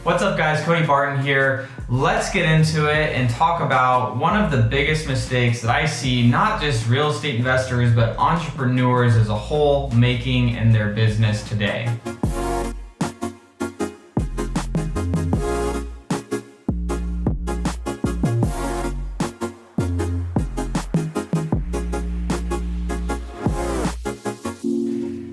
What's up guys, Cody Barton here. Let's get into it and talk about one of the biggest mistakes that I see not just real estate investors, but entrepreneurs as a whole making in their business today.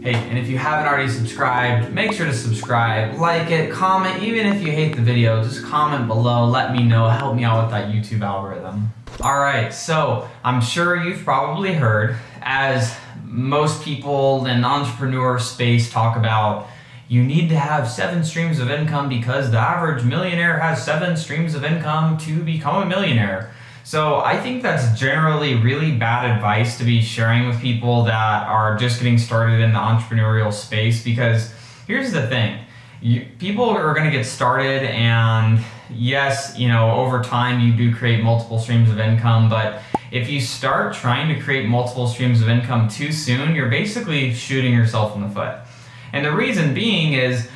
Hey, and if you haven't already subscribed, make sure to subscribe, like it, comment. Even if you hate the video, just comment below, let me know, help me out with that YouTube algorithm. All right, so I'm sure you've probably heard, as most people in entrepreneur space talk about, you need to have 7 streams of income because the average millionaire has 7 streams of income to become a millionaire. So I think that's generally really bad advice to be sharing with people that are just getting started in the entrepreneurial space, because here's the thing. People are going to get started, and yes, over time you do create multiple streams of income, but if you start trying to create multiple streams of income too soon, you're basically shooting yourself in the foot. And the reason being is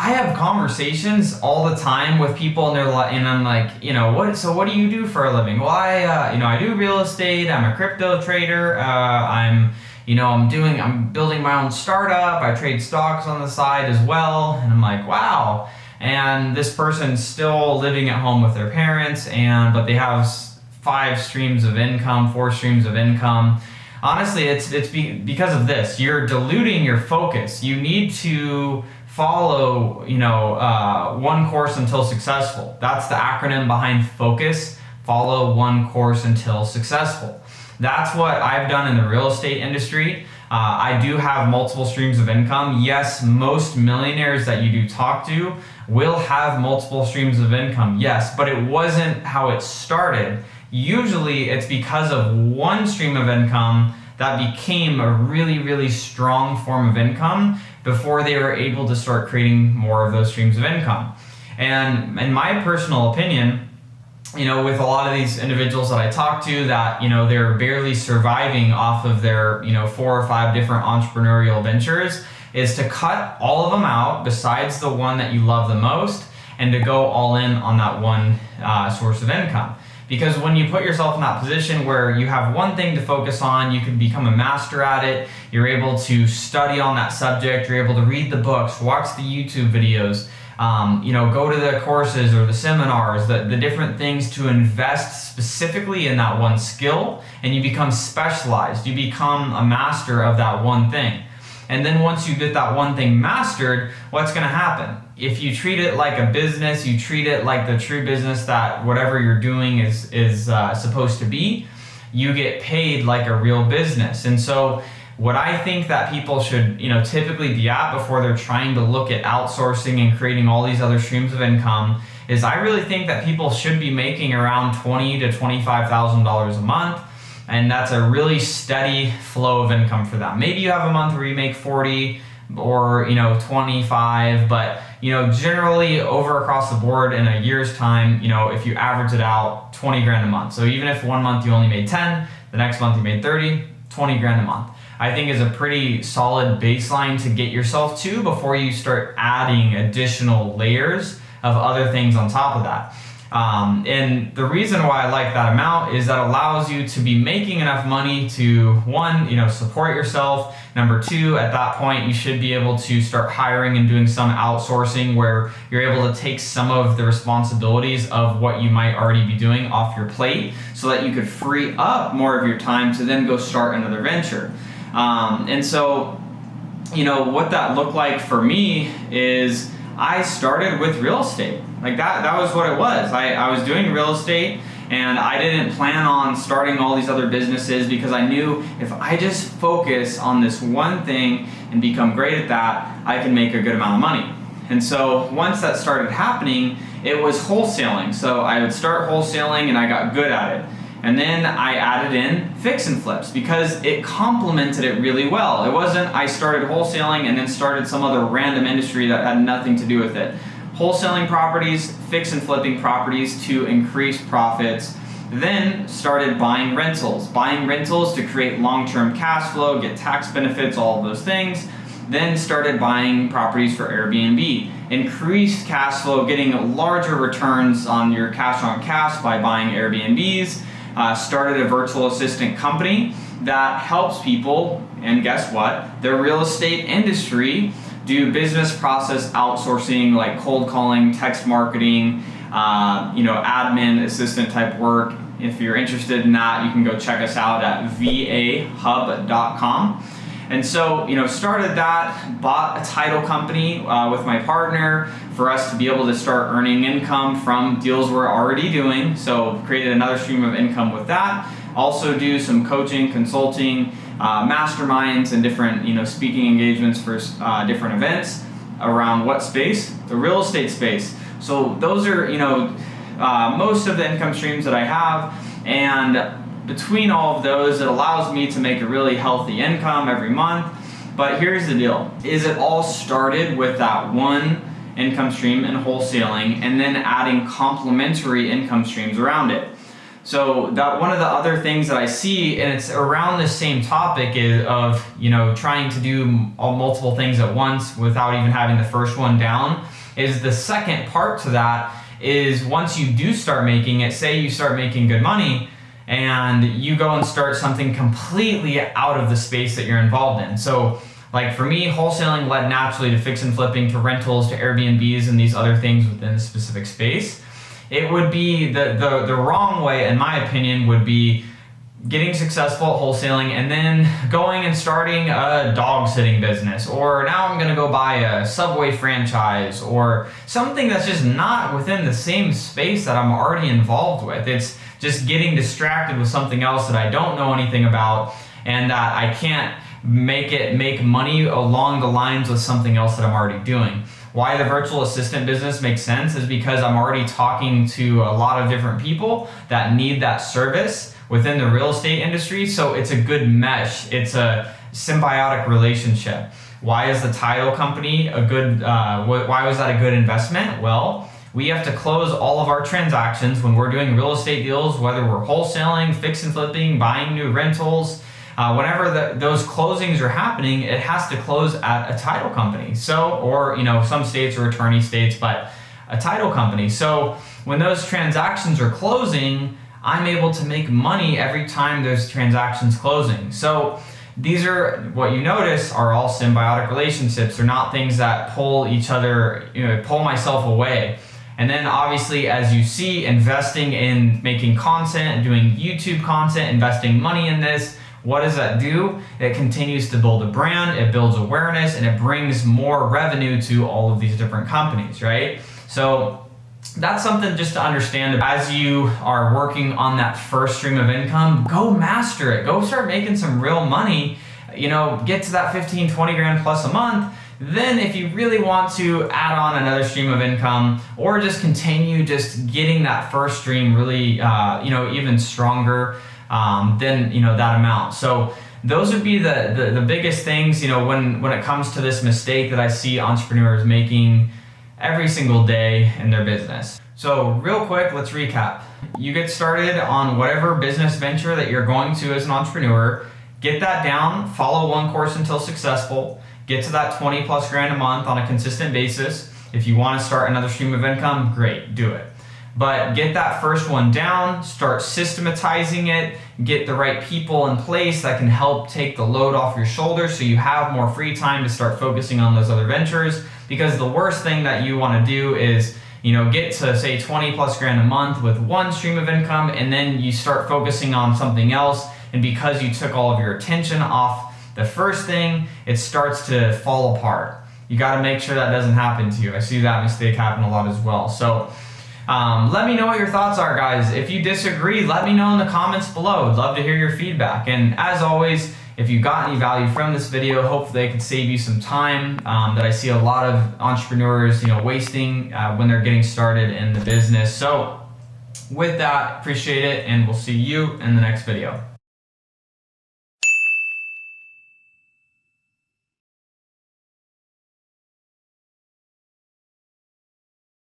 I have conversations all the time with people, and I'm like, what do you do for a living? Well, I do real estate. I'm a crypto trader. I'm building my own startup. I trade stocks on the side as well. And I'm like, wow. And this person's still living at home with their parents, but they have 5 streams of income, 4 streams of income. Honestly, it's because of this. You're diluting your focus. You need to follow, one course until successful. That's the acronym behind FOCUS. Follow one course until successful. That's what I've done in the real estate industry. I do have multiple streams of income. Yes, most millionaires that you do talk to will have multiple streams of income. Yes, but it wasn't how it started. Usually it's because of one stream of income that became a really, really strong form of income before they were able to start creating more of those streams of income. And in my personal opinion, with a lot of these individuals that I talk to that, they're barely surviving off of their, 4 or 5 different entrepreneurial ventures, is to cut all of them out besides the one that you love the most and to go all in on that one source of income. Because when you put yourself in that position where you have one thing to focus on, you can become a master at it, you're able to study on that subject, you're able to read the books, watch the YouTube videos, go to the courses or the seminars, the different things to invest specifically in that one skill, and you become specialized. You become a master of that one thing. And then once you get that one thing mastered, what's going to happen? If you treat it like a business, you treat it like the true business that whatever you're doing is supposed to be, you get paid like a real business. And so what I think that people should, typically be at before they're trying to look at outsourcing and creating all these other streams of income is I really think that people should be making around $20,000 to $25,000 a month. And that's a really steady flow of income for them. Maybe you have a month where you make 40 or 25, but generally over across the board in a year's time, if you average it out, 20 grand a month. So even if one month you only made 10, the next month you made 30, 20 grand a month, I think is a pretty solid baseline to get yourself to before you start adding additional layers of other things on top of that. And the reason why I like that amount is that allows you to be making enough money to, 1, support yourself. Number 2, at that point, you should be able to start hiring and doing some outsourcing where you're able to take some of the responsibilities of what you might already be doing off your plate so that you could free up more of your time to then go start another venture. And so, what that looked like for me is I started with real estate. Like that was what it was. I was doing real estate, and I didn't plan on starting all these other businesses because I knew if I just focus on this one thing and become great at that, I can make a good amount of money. And so once that started happening, it was wholesaling. So I would start wholesaling and I got good at it. And then I added in fix and flips because it complemented it really well. It wasn't I started wholesaling and then started some other random industry that had nothing to do with it. Wholesaling properties, fix and flipping properties to increase profits, then started buying rentals to create long-term cash flow, get tax benefits, all of those things. Then started buying properties for Airbnb. increased cash flow, getting larger returns on your cash on cash by buying Airbnbs, started a virtual assistant company that helps people, and guess what? The real estate industry do business process outsourcing like cold calling, text marketing, admin assistant type work. If you're interested in that, you can go check us out at vahub.com. And so, started that, bought a title company with my partner for us to be able to start earning income from deals we're already doing. So created another stream of income with that. Also do some coaching, consulting, masterminds, and different, speaking engagements for different events around what space? The real estate space. So those are, most of the income streams that I have, and between all of those, it allows me to make a really healthy income every month. But here's the deal, is it all started with that one income stream in wholesaling and then adding complementary income streams around it. So that one of the other things that I see, and it's around the same topic, is of trying to do multiple things at once without even having the first one down, is the second part to that is once you do start making it, say you start making good money, and you go and start something completely out of the space that you're involved in. So like for me, wholesaling led naturally to fix and flipping, to rentals, to Airbnbs, and these other things within a specific space. It would be the wrong way, in my opinion, would be getting successful at wholesaling and then going and starting a dog sitting business, or now I'm gonna go buy a Subway franchise, or something that's just not within the same space that I'm already involved with. It's just getting distracted with something else that I don't know anything about and that I can't make money along the lines with something else that I'm already doing. Why the virtual assistant business makes sense is because I'm already talking to a lot of different people that need that service within the real estate industry. So it's a good mesh. It's a symbiotic relationship. Why is the title company a good, why was that a good investment? Well, we have to close all of our transactions when we're doing real estate deals, whether we're wholesaling, fix and flipping, buying new rentals. Whenever those closings are happening, it has to close at a title company. So, or some states are attorney states, but a title company. So when those transactions are closing, I'm able to make money every time there's transactions closing. So these are, what you notice, are all symbiotic relationships. They're not things that pull each other, pull myself away. And then obviously, as you see, investing in making content, doing YouTube content, investing money in this, what does that do? It continues to build a brand, it builds awareness, and it brings more revenue to all of these different companies, right? So that's something just to understand. As you are working on that first stream of income, go master it. Go start making some real money, get to that 15, 20 grand plus a month. Then if you really want to add on another stream of income, or just continue just getting that first stream really, even stronger, than that amount. So those would be the biggest things, when it comes to this mistake that I see entrepreneurs making every single day in their business. So real quick, let's recap. You get started on whatever business venture that you're going to as an entrepreneur, get that down, follow one course until successful, get to that 20 plus grand a month on a consistent basis. If you want to start another stream of income, great, do it. But get that first one down, start systematizing it, get the right people in place that can help take the load off your shoulders so you have more free time to start focusing on those other ventures. Because the worst thing that you want to do is, get to say 20 plus grand a month with one stream of income, and then you start focusing on something else. And because you took all of your attention off the first thing, it starts to fall apart. You got to make sure that doesn't happen to you. I see that mistake happen a lot as well. So let me know what your thoughts are, guys. If you disagree, let me know in the comments below. I'd love to hear your feedback. And as always, if you got any value from this video, hopefully it could save you some time that I see a lot of entrepreneurs, wasting when they're getting started in the business. So with that, appreciate it, and we'll see you in the next video.